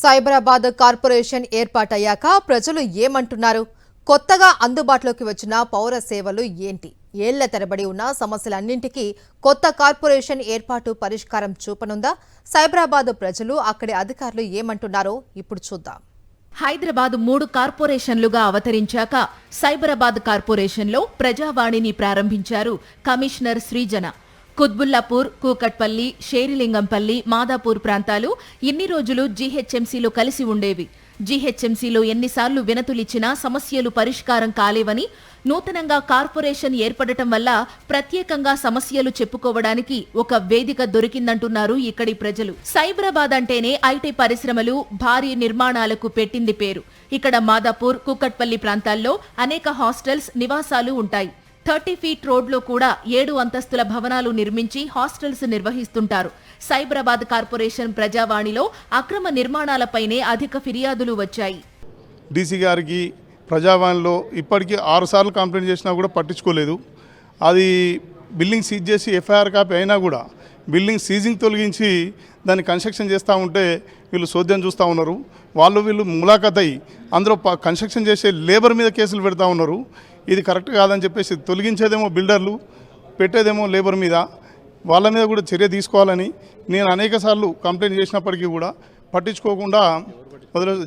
Cyberabad corporation ఏర్పాటయ్యాక ప్రజలు ఏమంటున్నారు? కొత్తగా అందుబాటులోకి వచ్చిన పౌర సేవలు ఏంటి? ఏళ్ల తరబడి ఉన్న సమస్యలన్నింటికీ కొత్త కార్పొరేషన్ ఏర్పాటు పరిష్కారం చూపనుందా? సైబరాబాద్ ప్రజలు, అక్కడి అధికారులు ఏమంటున్నారో ఇప్పుడు చూద్దాం. హైదరాబాద్ 3 కార్పొరేషన్లుగా అవతరించాక సైబరాబాద్ కార్పొరేషన్లో ప్రజావాణిని ప్రారంభించారు కమిషనర్ శ్రీజన. కుత్బుల్లాపూర్, కూకట్పల్లి, షేరిలింగంపల్లి, మాదాపూర్ ప్రాంతాలు ఇన్ని రోజులు జీహెచ్ఎంసీలో కలిసి ఉండేవి. జీహెచ్ఎంసీలో ఎన్నిసార్లు వినతులిచ్చినా సమస్యలు పరిష్కారం కాలేవని, నూతనంగా కార్పొరేషన్ ఏర్పడటం వల్ల ప్రత్యేకంగా సమస్యలు చెప్పుకోవడానికి ఒక వేదిక దొరికిందంటున్నారు ఇక్కడి ప్రజలు. సైబరాబాద్ అంటేనే ఐటీ పరిశ్రమలు, భారీ నిర్మాణాలకు పెట్టింది పేరు. ఇక్కడ మాదాపూర్, కూకట్పల్లి ప్రాంతాల్లో అనేక హాస్టల్స్, నివాసాలు ఉంటాయి. 30 ఫీట్ రోడ్లో కూడా 7 అంతస్తుల భవనాలు నిర్మించి హాస్టల్స్ నిర్వహిస్తుంటారు. సైబరాబాద్ కార్పొరేషన్ ప్రజావాణిలో అక్రమ నిర్మాణాలపైనే అధిక ఫిర్యాదులు వచ్చాయి. డీసీ గారికి ప్రజావాణిలో ఇప్పటికీ 6 సార్లు కంప్లైంట్ చేసినా కూడా పట్టించుకోలేదు. అది బిల్డింగ్ సీజ్ చేసి ఎఫ్ఐఆర్ కాపీ అయినా కూడా బిల్డింగ్ సీజింగ్ తొలగించి దాన్ని కన్స్ట్రక్షన్ చేస్తూ ఉంటే వీళ్ళు సోద్యం చూస్తూ ఉన్నారు. వీళ్ళు ములాఖత్ అయ్యి అందరూ కన్స్ట్రక్షన్ చేసే లేబర్ మీద కేసులు పెడతా ఉన్నారు. ఇది కరెక్ట్ కాదని చెప్పేసి తొలగించేదేమో బిల్డర్లు, పెట్టేదేమో లేబర్ మీద. వాళ్ళ మీద కూడా చర్య తీసుకోవాలని నేను అనేక సార్లు కంప్లైంట్ చేసినప్పటికీ కూడా పట్టించుకోకుండా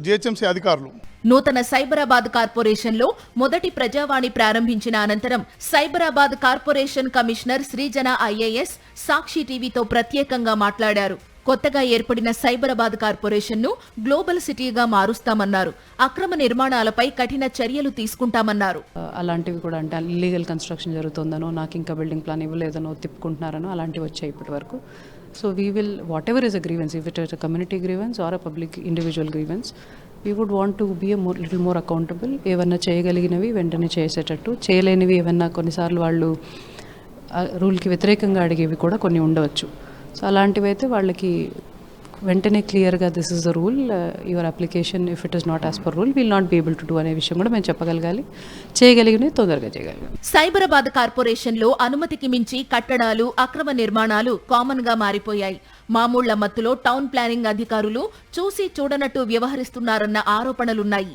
జీహెచ్ఎంసీ అధికారులు. నూతన సైబరాబాద్ కార్పొరేషన్లో మొదటి ప్రజావాణి ప్రారంభించిన అనంతరం Cyberabad corporation commissioner Srijana IAS Sakshi టీవీతో ప్రత్యేకంగా మాట్లాడారు. కొత్తగా ఏర్పడిన సైబరాబాద్ కార్పొరేషన్ను గ్లోబల్ సిటీగా మారుస్తామన్నారు. అక్రమ నిర్మాణాలపై కఠిన చర్యలు తీసుకుంటామన్నారు. అలాంటివి కూడా అంటే ఇల్లీగల్ కన్స్ట్రక్షన్ జరుగుతుందనో, నాకు ఇంకా బిల్డింగ్ ప్లాన్ ఇవ్వలేదనో, తిప్పుకుంటున్నారనో అలాంటివి వచ్చాయి ఇప్పటి వరకు. So we will whatever is a grievance, if it is a community grievance or a public individual grievance, we would want to be little more accountable. ఏమన్నా చేయగలిగినవి వెంటనే చేసేటట్టు, చేయలేనివి ఏమన్నా కొన్నిసార్లు వాళ్ళు రూల్కి వ్యతిరేకంగా అడిగేవి కూడా కొన్ని ఉండవచ్చు. సో అలాంటివి అయితే వాళ్ళకి వెంటనే క్లియర్గా this is the rule, your application if it is not as per rule will not be able to do అనే విషయం కూడా మేము చెప్పగలగాలి. చేయగలిగినవి తొందరగా చేయగలిగాం. సైబరాబాద్ కార్పొరేషన్లో అనుమతికి మించి కట్టడాలు, అక్రమ నిర్మాణాలు కామన్ గా మారిపోయాయి. మామూళ్ల మత్తులో టౌన్ ప్లానింగ్ అధికారులు చూసి చూడనట్టు వ్యవహరిస్తున్నారన్న ఆరోపణలున్నాయి.